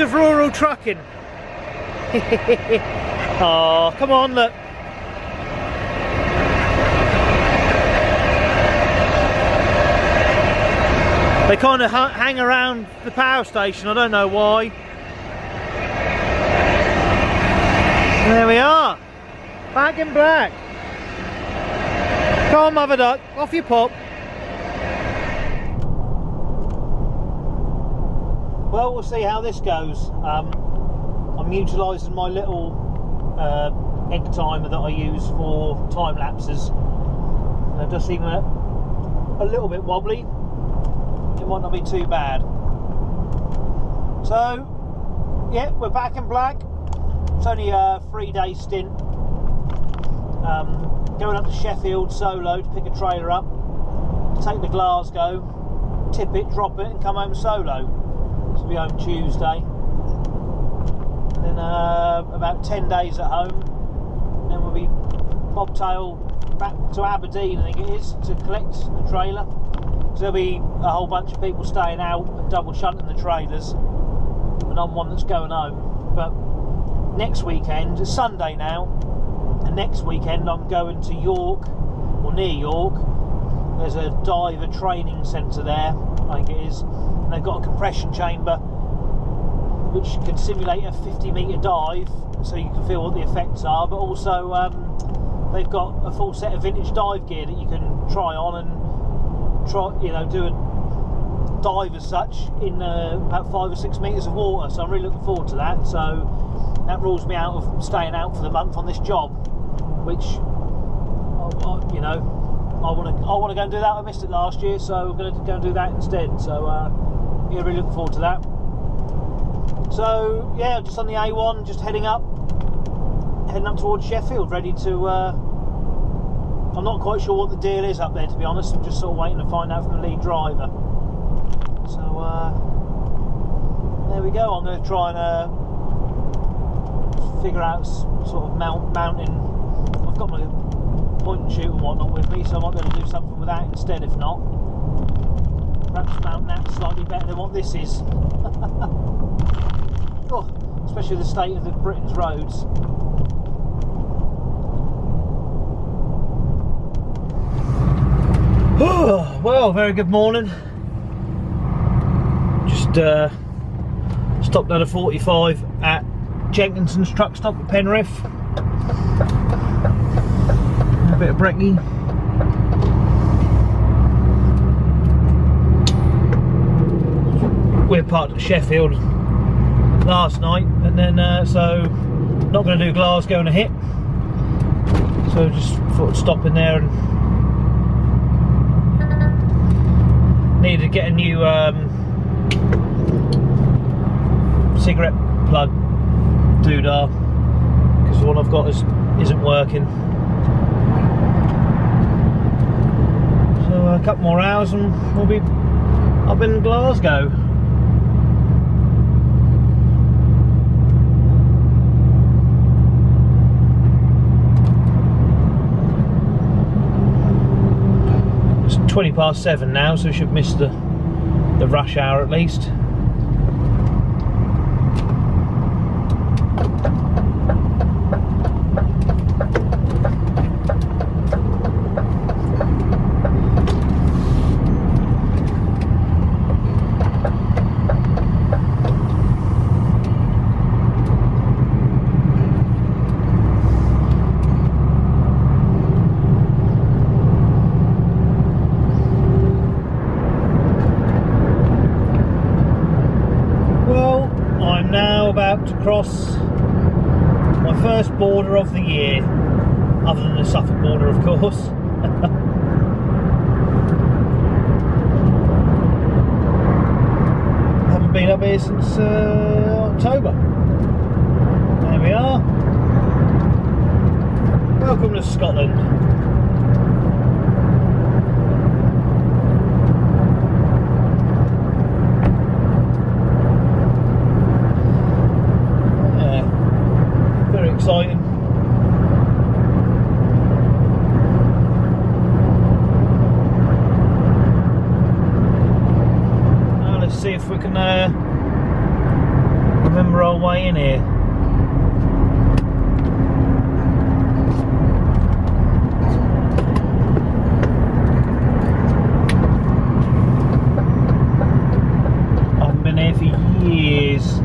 Joys of rural trucking. Oh, come on, look. They kind of hang around the power station, I don't know why. And there we are, back in black. Come on, mother duck, off you pop. Well, we'll see how this goes. I'm utilising my little egg timer that I use for time lapses. It does seem a little bit wobbly. It might not be too bad. So, yeah, we're back in black. It's only a 3-day stint. Going up to Sheffield solo to pick a trailer up, take the Glasgow, tip it, drop it, and come home solo. So we'll be home Tuesday. And then about 10 days at home. And then we'll be bobtail back to Aberdeen, I think it is, to collect the trailer. So there'll be a whole bunch of people staying out and double shunting the trailers, and I'm one that's going home. But next weekend, it's Sunday now, and next weekend I'm going to York, or near York. There's a diver training centre there, I think it is, and they've got a compression chamber which can simulate a 50-metre dive, so you can feel what the effects are, but also they've got a full set of vintage dive gear that you can try on and do a dive as such in about 5 or 6 metres of water. So I'm really looking forward to that. So that rules me out of staying out for the month on this job, which I want to go and do that. I missed it last year, so we're going to go and do that instead. So yeah, really looking forward to that. So yeah, just on the A1, just heading up towards Sheffield, ready to. I'm not quite sure what the deal is up there, to be honest. I'm just sort of waiting to find out from the lead driver. So there we go. I'm going to try and figure out sort of mounting. I've got my point and shoot and whatnot with me, so I might be able to do something with that instead. If not, perhaps mounting that slightly better than what this is. Oh, especially the state of the Britain's roads. Well, very good morning. Just stopped at a 45 at Jenkinson's truck stop at Penrith. A bit of brekkie. We're parked at Sheffield last night, and then so not going to do Glasgow in a hit. So just thought I'd stop in there and needed to get a new cigarette plug doodah, because the one I've got isn't working. So a couple more hours and we'll be up in Glasgow. It's 7:20 now, so we should miss the rush hour at least. About to cross my first border of the year, other than the Suffolk border, of course. I haven't been up here since October. There we are. Welcome to Scotland. Exciting. Now let's see if we can in here. I haven't been here for years.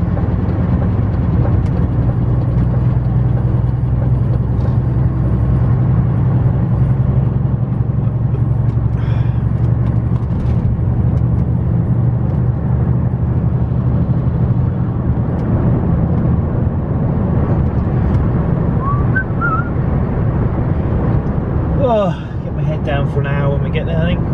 Oh, get my head down for an hour when we get there, I think.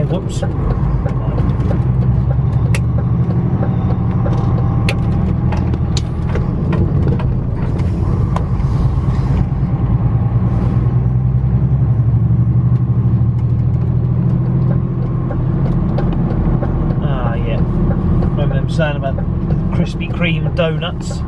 Whoops. Ah, yeah. Remember them saying about Krispy Kreme donuts?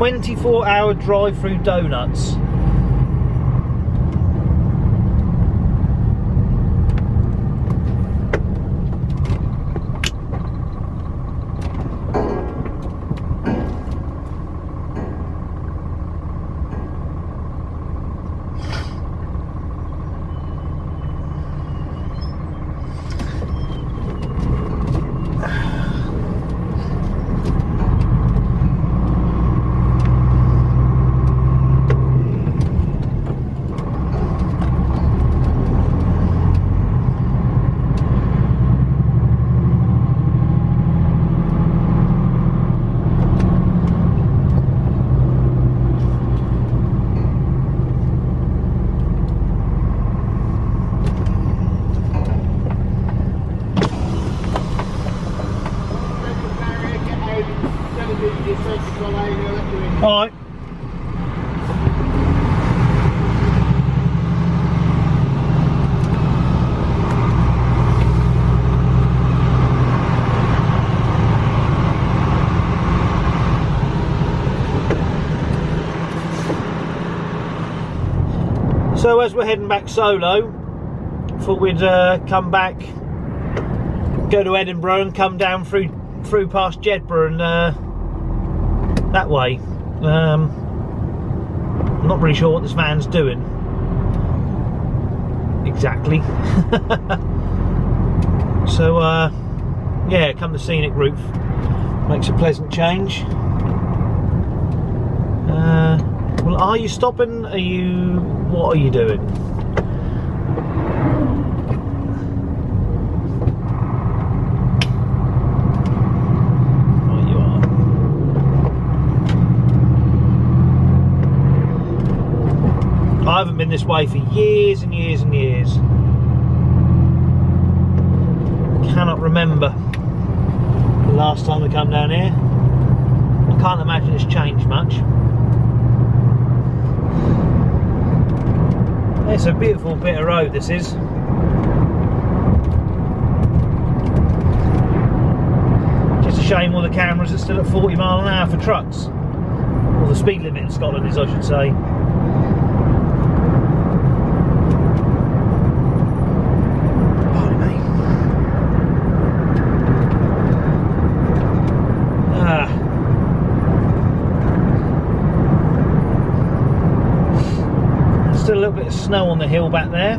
"24-hour drive through donuts." Alright. So as we're heading back solo, thought we'd come back, go to Edinburgh and come down through past Jedburgh and that way. I'm not really sure what this van's doing exactly. So yeah, come the scenic route, makes a pleasant change. Are you stopping? Are you... what are you doing? Oh, you are. I haven't been this way for years and years and years. Cannot remember the last time we come down here. I can't imagine it's changed much. It's a beautiful bit of road, this is. Just a shame all the cameras are still at 40 mile an hour for trucks. Or the speed limit in Scotland is, I should say. Still a little bit of snow on the hill back there.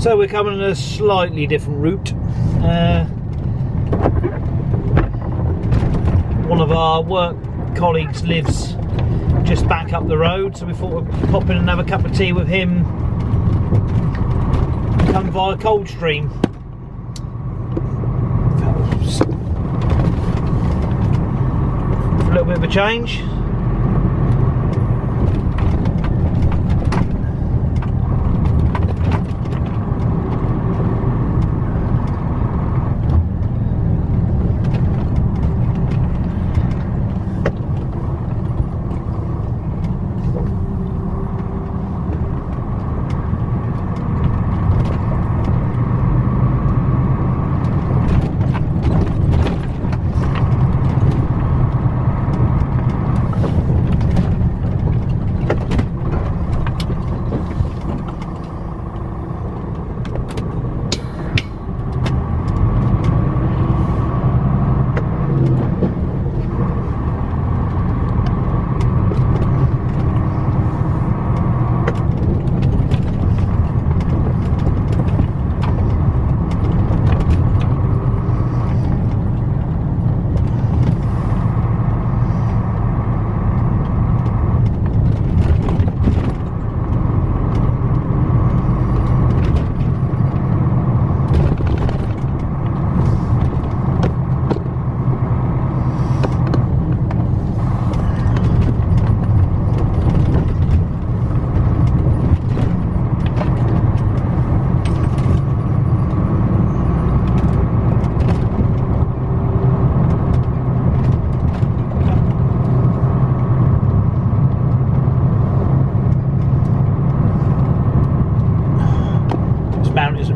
So we're coming on a slightly different route. One of our work colleagues lives just back up the road, so we thought we'd pop in and have a cup of tea with him. Come via Coldstream. A little bit of a change.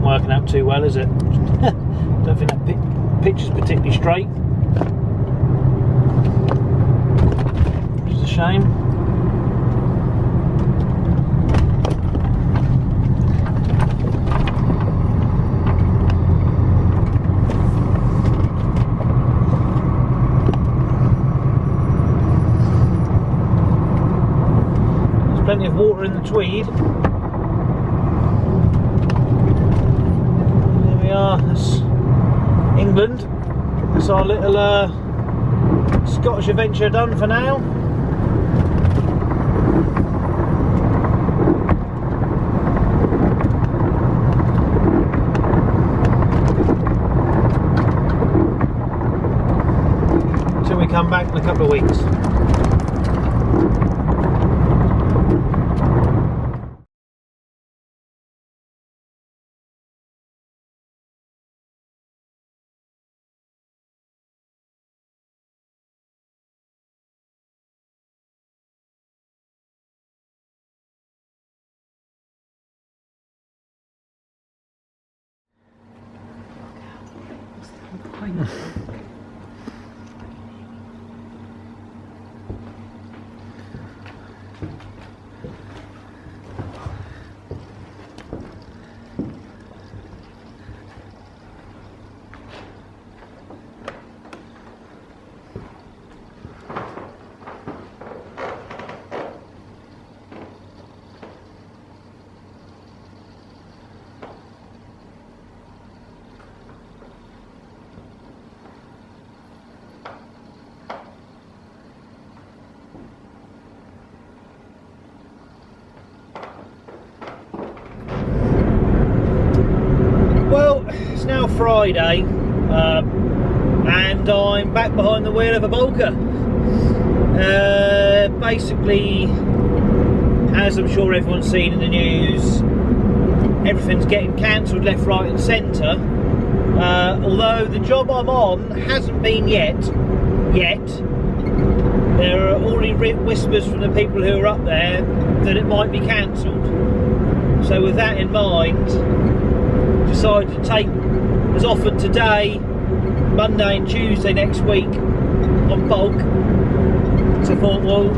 Working out too well, is it? Don't think that picture's particularly straight, which is a shame. There's plenty of water in the Tweed. That's England. That's our little Scottish adventure done for now. Until we come back in a couple of weeks. Friday, and I'm back behind the wheel of a bulker. Basically, as I'm sure everyone's seen in the news, everything's getting cancelled left, right and centre. Although the job I'm on hasn't been yet. There are already whispers from the people who are up there that it might be cancelled. So with that in mind, decided to take as often today, Monday and Tuesday next week on bulk. So I thought, well,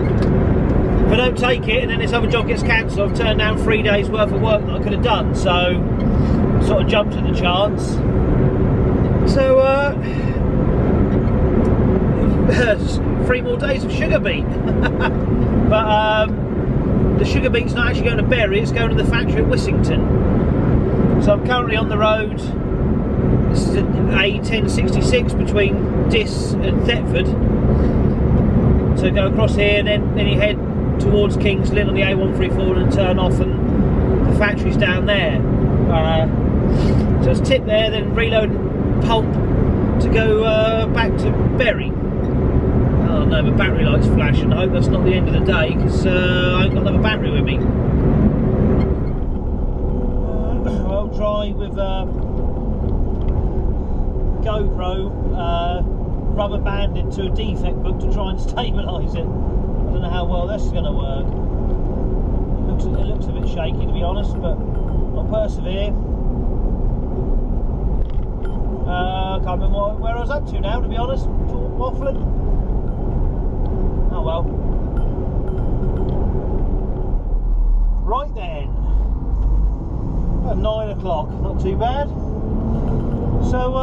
if I don't take it and then this other job gets cancelled, I've turned down 3 days worth of work that I could have done. So sort of jumped at the chance. So 3 more days of sugar beet. But the sugar beet's not actually going to Bury, it's going to the factory at Wissington. So I'm currently on the road. This is A1066 between Diss and Thetford. So go across here and then you head towards Kings Lynn on the A134 and turn off, and the factory's down there. So it's tip there, then reload pulp to go back to Bury. Oh no, my battery light's flashing. I hope that's not the end of the day, because I ain't got another battery with me. I'll try with GoPro rubber band into a defect book to try and stabilise it. I don't know how well this is going to work. It looks a bit shaky, to be honest, but I'll persevere. I can't remember where I was up to now, to be honest. Waffling. Oh well. Right then. About 9 o'clock, not too bad. So,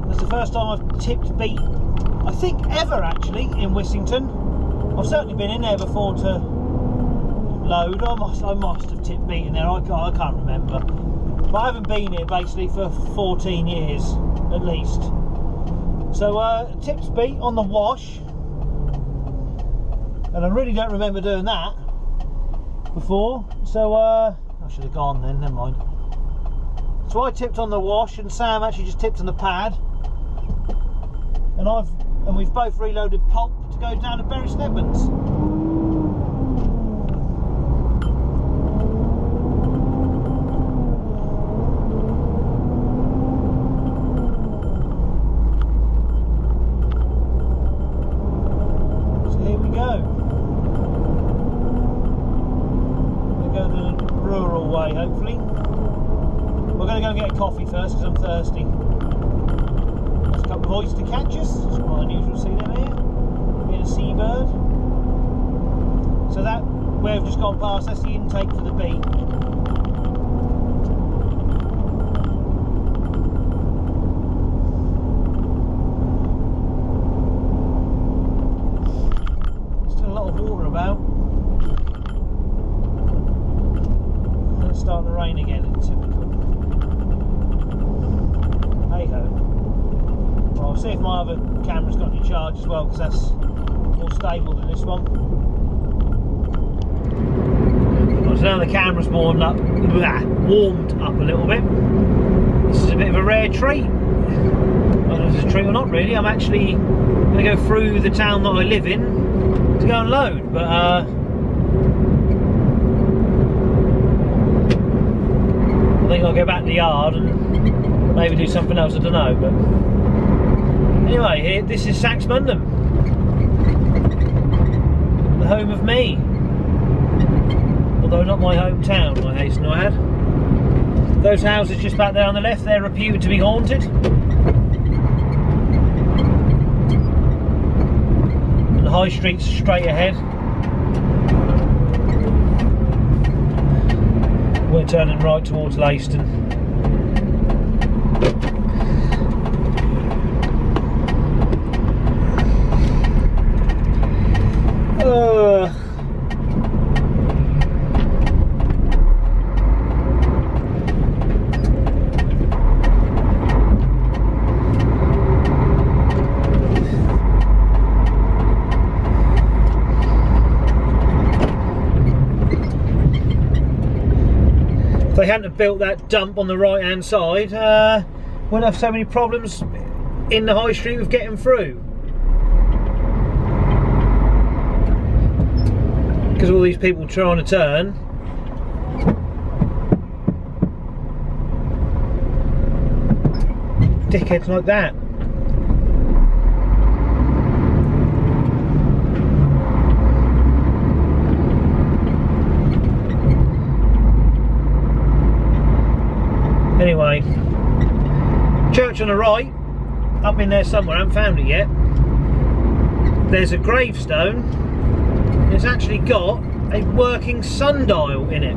that's the first time I've tipped beet, I think ever actually, in Wissington. I've certainly been in there before to load. I must have tipped beet in there, I can't remember. But I haven't been here basically for 14 years at least. So tipped beet on the wash, and I really don't remember doing that before. So I should have gone then, never mind. So I tipped on the wash and Sam actually just tipped on the pad, and we've both reloaded pulp to go down to Bury St Edmunds. Hopefully. We're going to go and get a coffee first because I'm thirsty. There's a couple of oyster catchers, it's quite unusual to see them here. Bit of seabird. So that, where we've just gone past, that's the intake for the beet. Still a lot of water about. Starting to rain again, typical. Hey ho. Well, I'll see if my other camera's got any charge as well, because that's more stable than this one. So now the camera's warmed up a little bit. This is a bit of a rare treat. I don't know if it's a treat or not really. I'm actually going to go through the town that I live in to go and load, but I think I'll go back to the yard and maybe do something else, I don't know. But anyway, this is Saxmundham, the home of me. Although not my hometown, I hasten to add. Those houses just back there on the left, they're reputed to be haunted. And the high street's straight ahead. We're turning right towards Leiston. they hadn't have built that dump on the right hand side, wouldn't have so many problems in the high street with getting through. Because all these people trying to turn. Dickheads like that. Anyway, church on the right, up in there somewhere, I haven't found it yet. There's a gravestone. It's actually got a working sundial in it.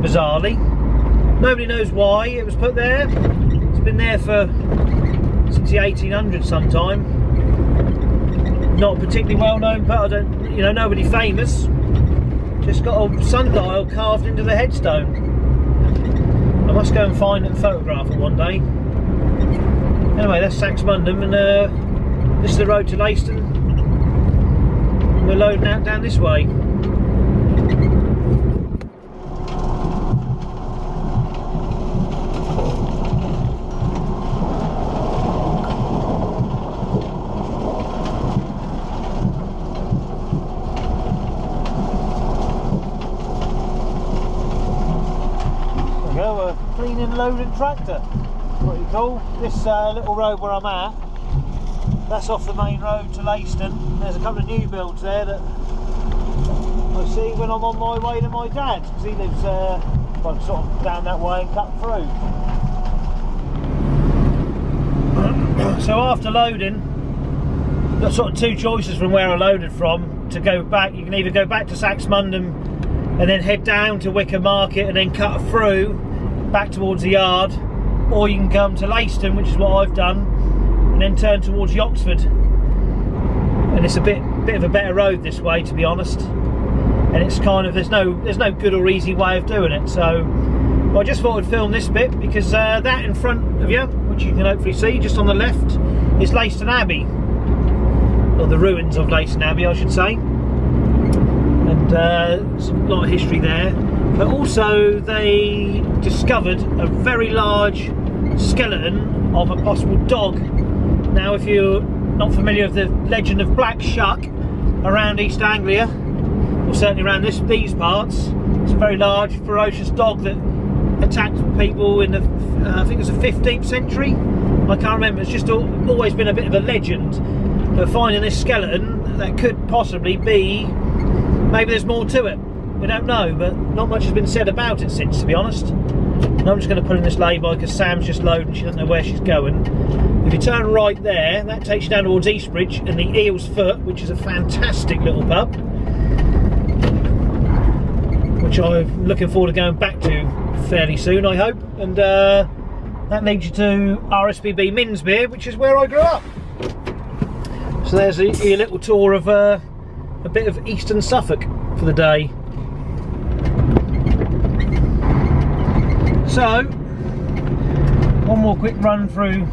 Bizarrely. Nobody knows why it was put there. It's been there for since the 1800s sometime. Not particularly well known, but I don't, you know, nobody famous. Just got a sundial carved into the headstone. I must go and find it and photograph it one day. Anyway, that's Saxmundham, and this is the road to Leiston. We're loading out down this way. Cleaning loading tractor. Pretty cool. This little road where I'm at, that's off the main road to Leiston. There's a couple of new builds there that I see when I'm on my way to my dad's, because he lives well, sort of down that way and cut through. So after loading, you've got sort of two choices from where I loaded from to go back. You can either go back to Saxmundham and then head down to Wicker Market and then cut through back towards the yard, or you can come to Leiston, which is what I've done, and then turn towards Yoxford. And it's a bit of a better road this way, to be honest. And it's kind of, there's no good or easy way of doing it. So well, I just thought I'd film this bit because that in front of you, which you can hopefully see just on the left, is Leiston Abbey, or the ruins of Leiston Abbey, I should say. And there's a lot of history there. But also they discovered a very large skeleton of a possible dog. Now if you're not familiar with the legend of Black Shuck around East Anglia, or certainly around these parts, it's a very large ferocious dog that attacked people in the, I think it was the 15th century? I can't remember, it's just always been a bit of a legend. But finding this skeleton, that could possibly be, maybe there's more to it. We don't know, but not much has been said about it since, to be honest. And I'm just going to put in this lay-by because Sam's just loading, she doesn't know where she's going. If you turn right there, that takes you down towards Eastbridge and the Eel's Foot, which is a fantastic little pub, which I'm looking forward to going back to fairly soon, I hope. And that leads you to RSPB Minsbeer, which is where I grew up. So there's your little tour of a bit of eastern Suffolk for the day. So, one more quick run through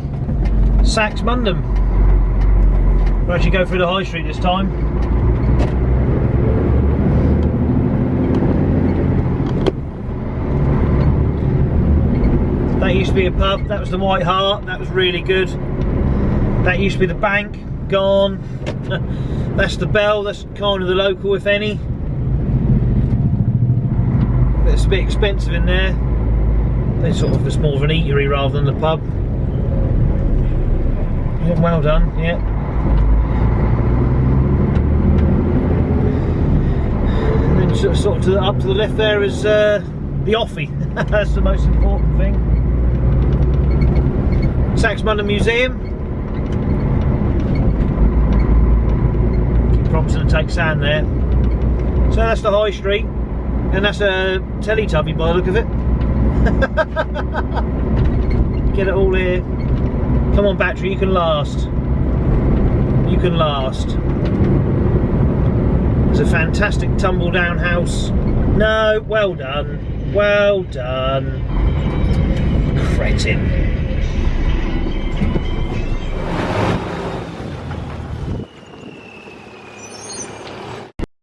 Saxmundham. We'll actually go through the high street this time. That used to be a pub, that was the White Hart, that was really good. That used to be the bank, gone. That's the Bell, that's kind of the local, if any. But it's a bit expensive in there. It's sort of, it's more of an eatery rather than the pub. Yeah, well done, yeah. And then sort of up to the left there is the offie. That's the most important thing. Saxmundham Museum. Keep promising to take sand there. So that's the high street, and that's a Teletubby by the look of it. Get it all here. Come on, battery, you can last. You can last. There's a fantastic tumble down house. No, well done. Well done. Cretin.